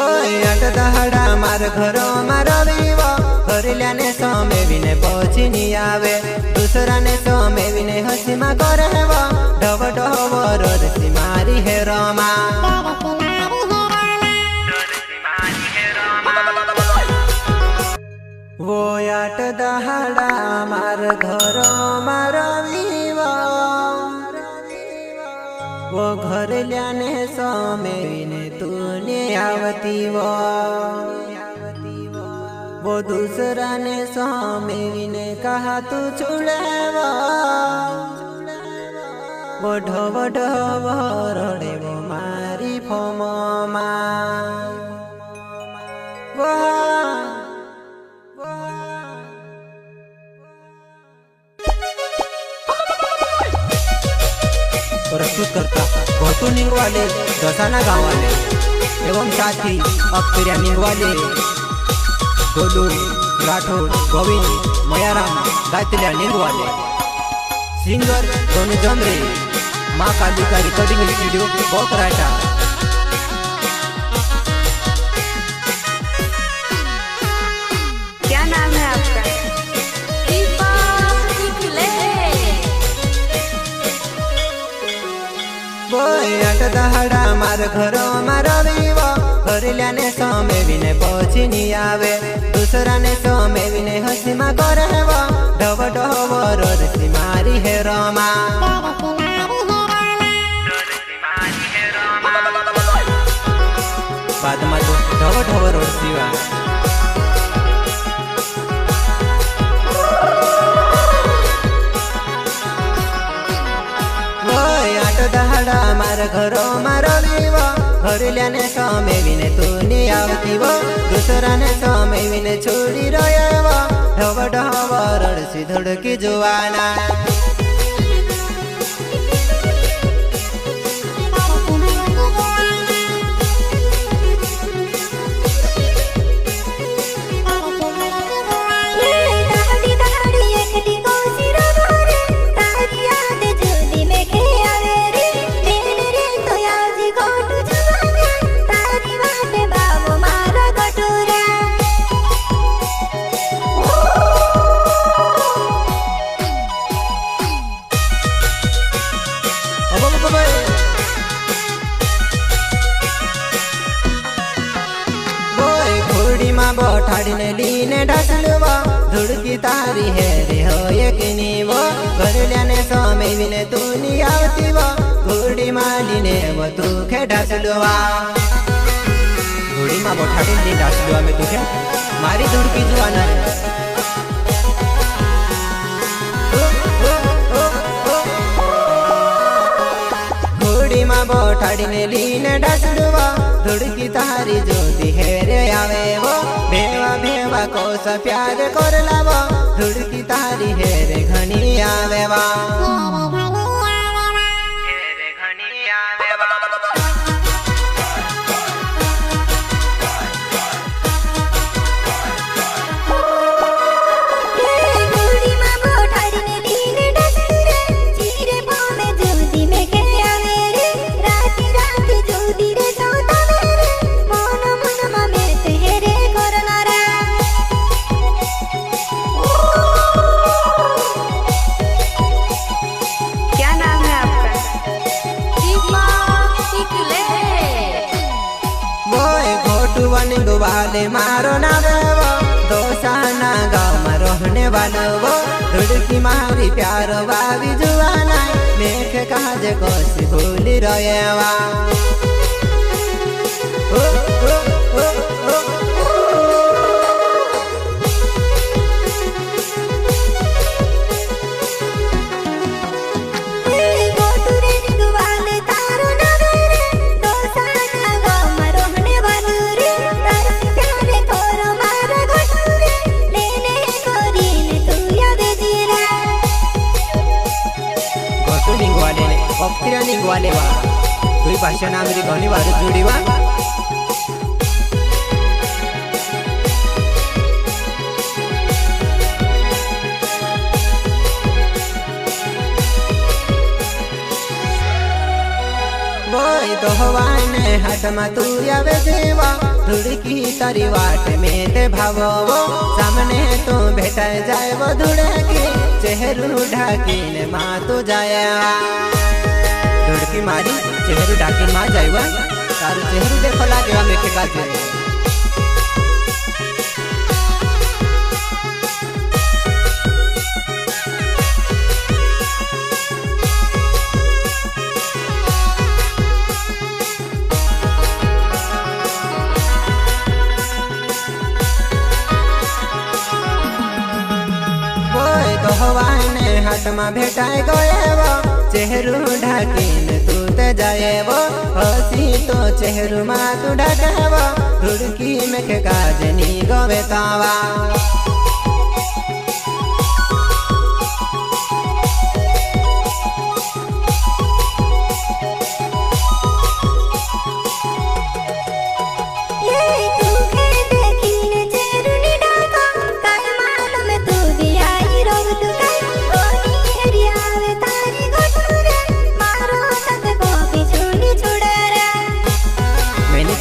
आठ दहाड़ा मार घरो मार रविवा घरल्याने समेवीने पछी नी आवे दूसरा ने समेवीने हसी मा करे ढव ढव रसी मारी हे रमा वो आठ दहाड़ा मार घरो मार रविवा वो घरल्याने समेवीने तूने आवती वो दूसरा ने समेवीने कहा तू छुड़ेवा वो ढव ढव रड़े वो मारी फोमा वो प्रस्तुत करता घोटू निंगवाले दसाना गावाले एवं साथी अक्षरिया निंगवाले गोलू राठौर गोविंद मयाराम गायत्रिया निंगवाले सिंगर दोनों जमरे माँ कालिका रिकॉर्डिंग स्टूडियो बोकराटा। क्या नाम है आपका? आठ दहाड़ा मार घरो मार रविवा घरल्याने समेवीने पछी नी आवे दूसरा ने समेवीने हसी मा करे ढव ढव रसी मारी हे रमा बाद में तो ढव ढव रसीवा दहाड़ा मार घरो मार रविवा घरल्याने समेवीने तू नी आवती वो दूसरा ने समेवीने छोड़ी रहा ढव ढव रड़सी धड़की जुवाना बठाड़ीने लीने ढासलवा धुड़की तारी है रे हो एक नी वो घरल्याने समेवीने तू नी आवती वो घोड़ी मालीने वो तू खे ढासलवा घोड़ी माँ बठाड़ीने ढासलवा में तू खे मारी धुड़की जुआना घोड़ी माँ बठाड़ीने लीने ढासलवा धुड़की तारी ज्योति हेरे आवे वो भेवा भेवा को सा प्यार कर लावा धुड़की तारी हेरे घनी आवे वा वाले मारो ना वो दोसाना गाँव में रहने वाला वो धुड़की मारी प्यार बाबी जुआना देख काज कोसी भूली रहा वाले वा दुई भाषा नामरी घनी बार जोड़ीवा दोहवाने हाथ में तू आवे देवा धुड़की तारी वाट में ते भावो सामने तो भेटा जाए वो धुड़की चेहरू ढाकीन माँ तो जाया धुड़की मारी चेहरू ढाकीन माँ जाए तारू चेहरू देखो लागे मेखे काजे कहवाने हाथ में भेटाए गए चेहरू ढाकीन तू ते जाए वो हसी तो चेहरू माँ तू ढाके धुड़की में के काजनी गवे तावा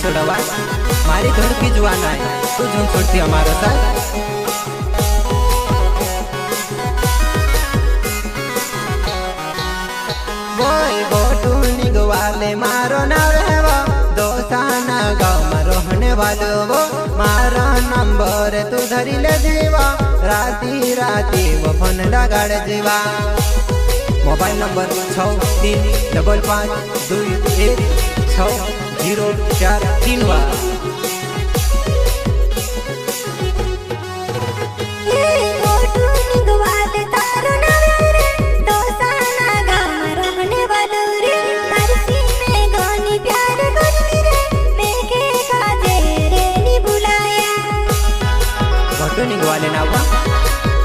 छोड़वा मारी धुड़की जुआना है तू झूम छोड़ती हमारा साथ बोई गोटू निगवाले मारो ना रहवा दोसाना गाँव में रहने वालो वो मारा नंबर तू धरी ले जीवा राती राती वो फोन लगाड़ जीवा मोबाइल नंबर 6355216043 वाले ना हुआ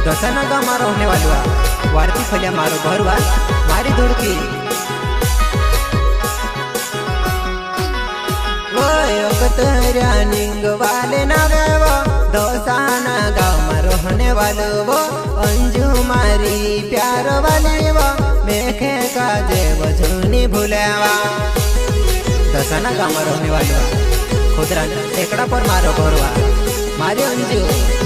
दसाना गाँव मारो होने वाला वारती फलिया मारो घर वा मारी धुड़की निंग वाले ना वो दसाना गाँव में रहने वालो वो अंजू मारी प्यार वाली वो मेखे काजे वो झूनी भूलेवा दसाना गाँव में रहने वालो खुदरा टेकड़ा पर मारो घरवा मारी अंजू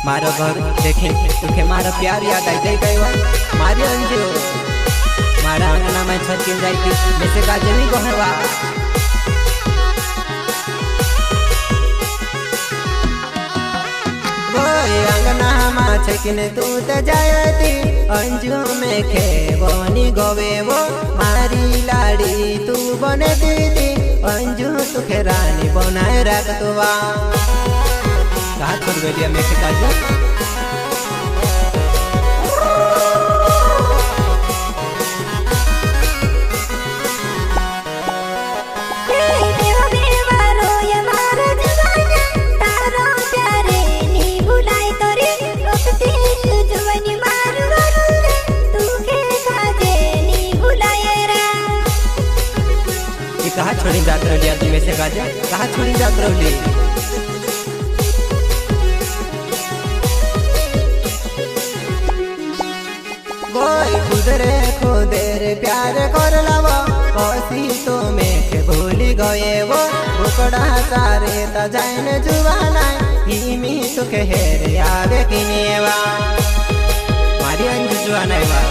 मारो घर देखे तुखे मारो प्यार याद आई जाए मारी अंजू मारा अंगना में छटकी जाती वैसे काजे नहीं कहवा अंगना में छकिन तू तो जाती अंजू में खेबोनी गोवे वो मारी लाड़ी तू बने दीदी अंजू तुखे रानी बनाए रख तुआ रात पर बेलिया में काजू कहा छोड़ी जात रही आदमी वैसे काजा कहा छोड़ी जात रही खुदरे खुदरे प्यार कर लवा कसी तो में भूली गए वो बुकड़ा सारे तजाइन जुवाना हिमी तुके हेर आवे किनेवा मारी अंजू जुवाना वा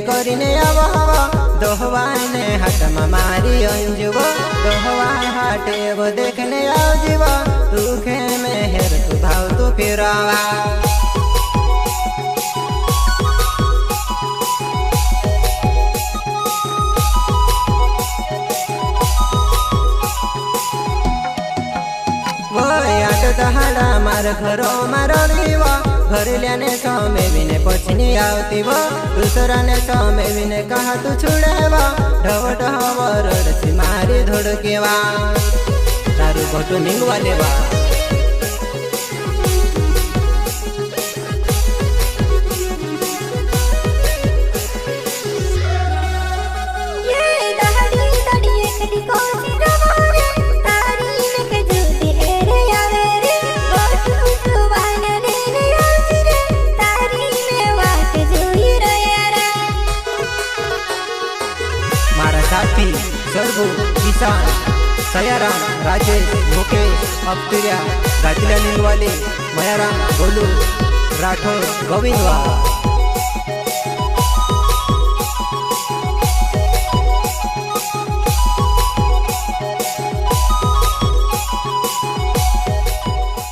करीने दोहवाने हट मारी अंजू दोहवा हटे वो देखने आओ जीवा तूखे में हेर तू भाव तू फिरावा दहाड़ा मार घरो मारवीवा घरल्याने समय विने पछनी आवती वो दूसरा ने समय विने कहा तू छुड़ेवा ढवट हवरडसी मारी धोडकेवा तारू घोटू निंगवा लेवा मारा साथी सर्वू किसान सयाराम राजेश मुकेश अख्तरिया गातिला निंगवाले मयाराम गोलू राठोड गोविंदवा।